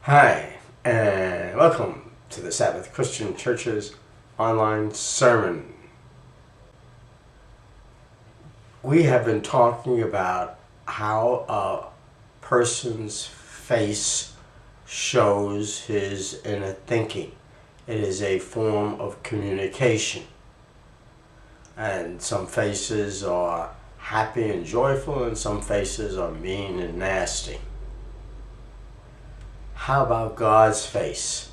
Hi, and welcome to the Sabbath Christian Church's online sermon. We have been talking about how a person's face shows his inner thinking. It is a form of communication. And some faces are happy and joyful, and some faces are mean and nasty. How about God's face?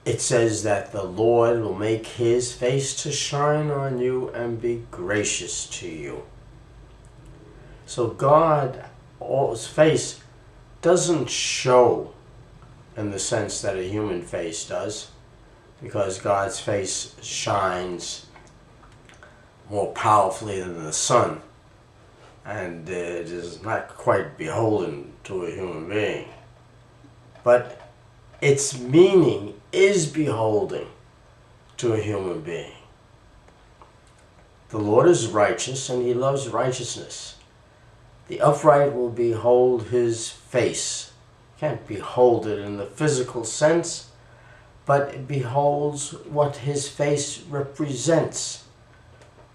It says that the Lord will make his face to shine on you and be gracious to you. So God's face doesn't show in the sense that a human face does, because God's face shines more powerfully than the sun, and it is not quite beholden to a human being. But its meaning is beholden to a human being. The Lord is righteous, and he loves righteousness. The upright will behold his face. Can't behold it in the physical sense, but it beholds what his face represents.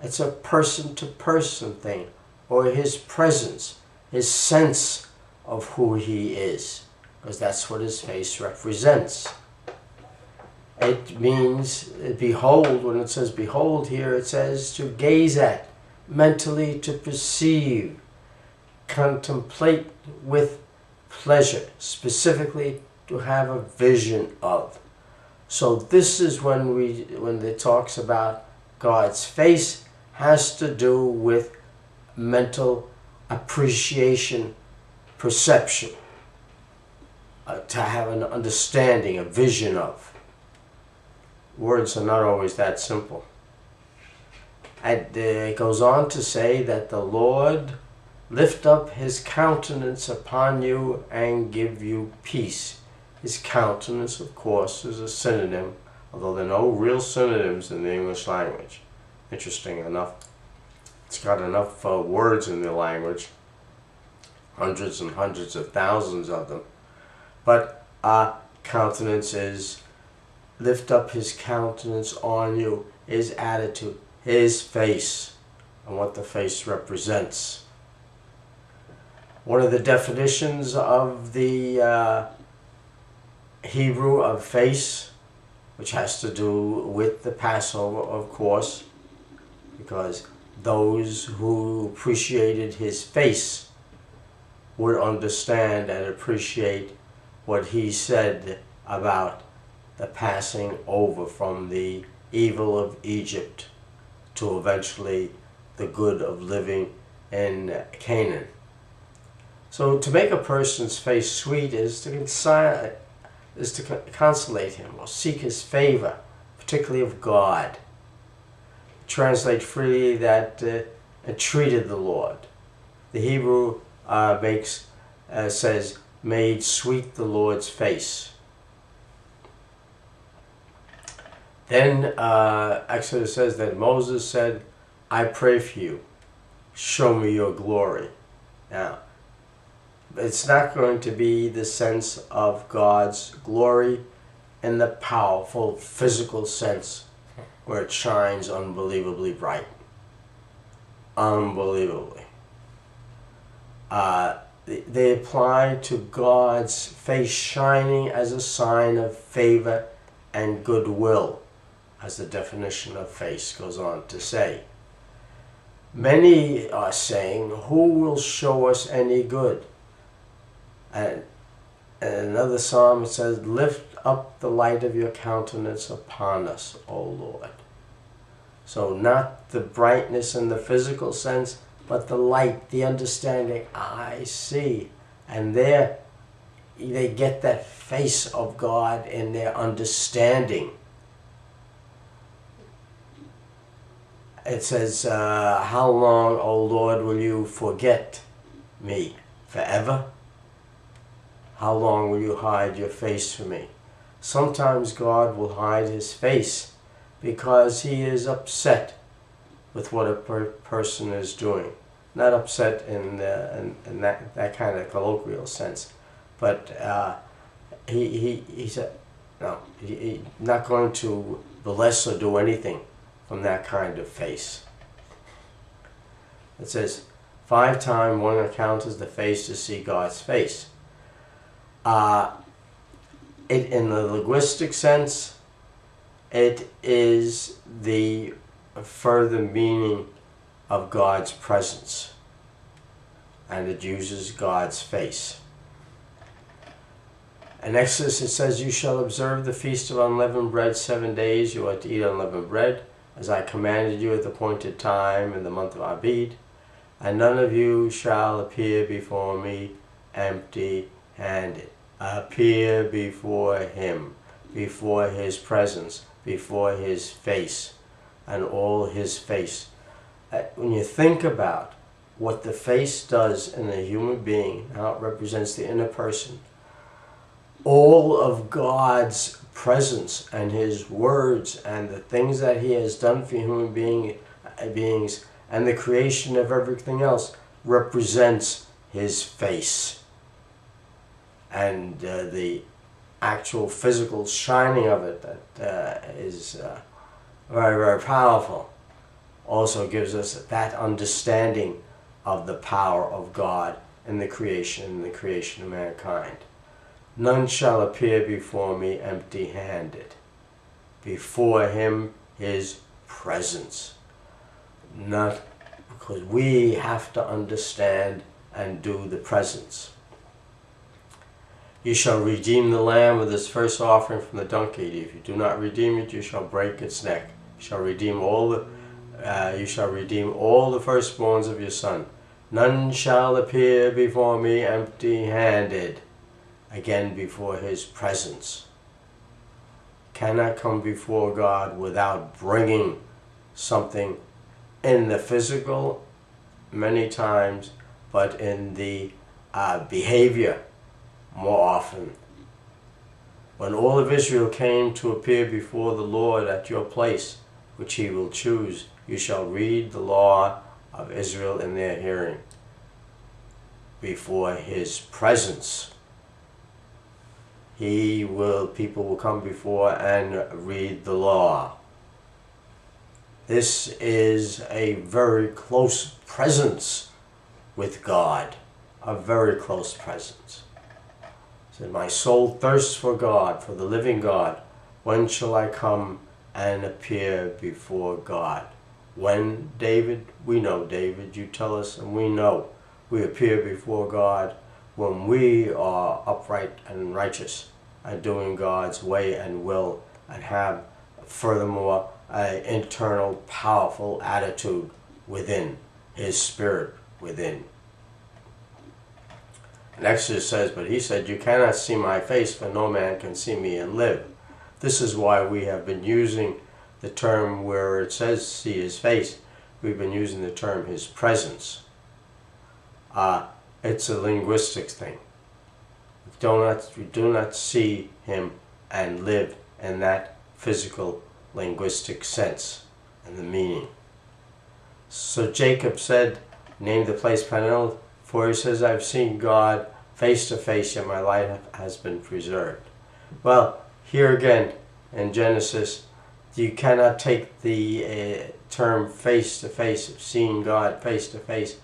It's a person-to-person thing, or his presence, his sense of who he is, because that's what his face represents. It means behold. When it says behold here, it says to gaze at, mentally to perceive, contemplate with pleasure, specifically to have a vision of. So this is when it talks about God's face, has to do with mental appreciation, perception, to have an understanding, a vision of. Words are not always that simple. And it goes on to say that the Lord lift up his countenance upon you and give you peace. His countenance, of course, is a synonym, although there are no real synonyms in the English language. Interesting enough. It's got enough words in the language, hundreds and hundreds of thousands of them. But countenance is lift up his countenance on you, his attitude, his face, and what the face represents. One of the definitions of the Hebrew of face, which has to do with the Passover, of course, because those who appreciated his face would understand and appreciate what he said about the passing over from the evil of Egypt to eventually the good of living in Canaan. So to make a person's face sweet is to consolate him or seek his favor, particularly of God. Translate freely that entreated the Lord. The Hebrew says, made sweet the Lord's face. Then Exodus says that Moses said, I pray for you, show me your glory. Now, it's not going to be the sense of God's glory in the powerful physical sense where it shines unbelievably bright. Unbelievably. They apply to God's face shining as a sign of favor and goodwill, as the definition of face goes on to say. Many are saying, who will show us any good? And in another psalm it says, lift up the light of your countenance upon us, O Lord. So not the brightness in the physical sense, but the light, the understanding, I see. And there they get that face of God in their understanding. It says, how long, O Lord, will you forget me? Forever? How long will you hide your face from me? Sometimes God will hide his face because he is upset with what a person is doing. Not upset in that kind of colloquial sense, But he said, no, he's not going to bless or do anything from that kind of face. It says, 5 times one encounters the face to see God's face. In the linguistic sense, it is the further meaning of God's presence, and it uses God's face. In Exodus it says, you shall observe the feast of unleavened bread 7 days. You are to eat unleavened bread, as I commanded you at the appointed time in the month of Abib. And none of you shall appear before me empty-handed. Appear before him, before his presence, before his face, and all his face. When you think about what the face does in a human being, how it represents the inner person, all of God's presence and his words and the things that he has done for human beings and the creation of everything else represents his face. And the actual physical shining of it that is very, very powerful also gives us that understanding of the power of God in the creation of mankind. None shall appear before me empty-handed. Before him, his presence. Not because we have to understand and do the presence. You shall redeem the lamb with its first offering from the donkey. If you do not redeem it, you shall break its neck. You shall redeem all the firstborns of your son. None shall appear before me empty-handed. Again, before his presence. Cannot come before God without bringing something in the physical many times, but in the behavior more often. When all of Israel came to appear before the Lord at your place, which he will choose, you shall read the law of Israel in their hearing. Before his presence. People will come before and read the law. This is a very close presence with God, a very close presence. It said, my soul thirsts for God, for the living God. When shall I come and appear before God? When, David? We know, David, you tell us, and we know we appear before God when we are upright and righteous and doing God's way and will, and have furthermore an internal powerful attitude within, his spirit within. And Exodus says, but he said, you cannot see my face, for no man can see me and live. This is why we have been using the term where it says see his face, we've been using the term his presence. It's a linguistic thing. We do not see him and live in that physical linguistic sense and the meaning. So Jacob said, named the place Peniel, for he says, I've seen God face to face, yet my life has been preserved. Well, here again in Genesis, you cannot take the term face to face, seeing God face to face,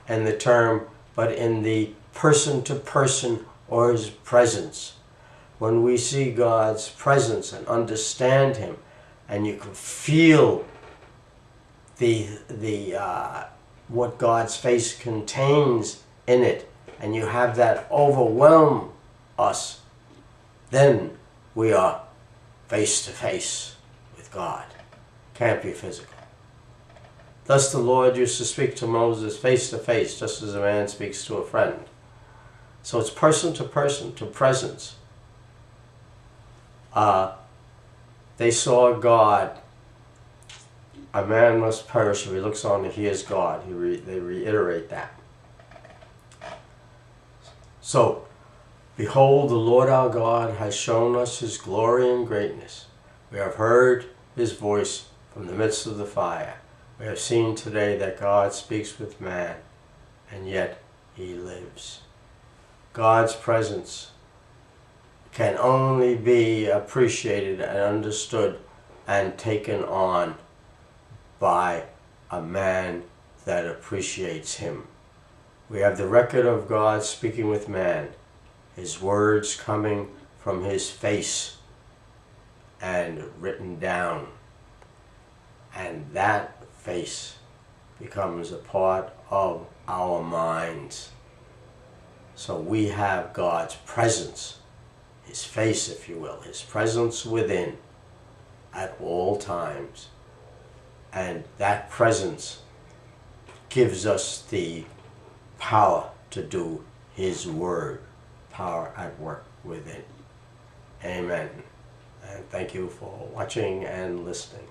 and the term, but in the person to person or his presence. When we see God's presence and understand him, and you can feel what God's face contains in it, and you have that overwhelm us, then we are face to face with God. Can't be physical. Thus the Lord used to speak to Moses face to face, just as a man speaks to a friend. So it's person, to presence. They saw God. A man must perish if he looks on and hears God. They reiterate that. So, behold, the Lord our God has shown us his glory and greatness. We have heard his voice from the midst of the fire. We have seen today that God speaks with man, and yet he lives. God's presence can only be appreciated and understood and taken on by a man that appreciates him. We have the record of God speaking with man, his words coming from his face and written down. And that face becomes a part of our minds. So we have God's presence, his face, if you will, his presence within at all times. And that presence gives us the power to do his word, power at work within. Amen. And thank you for watching and listening.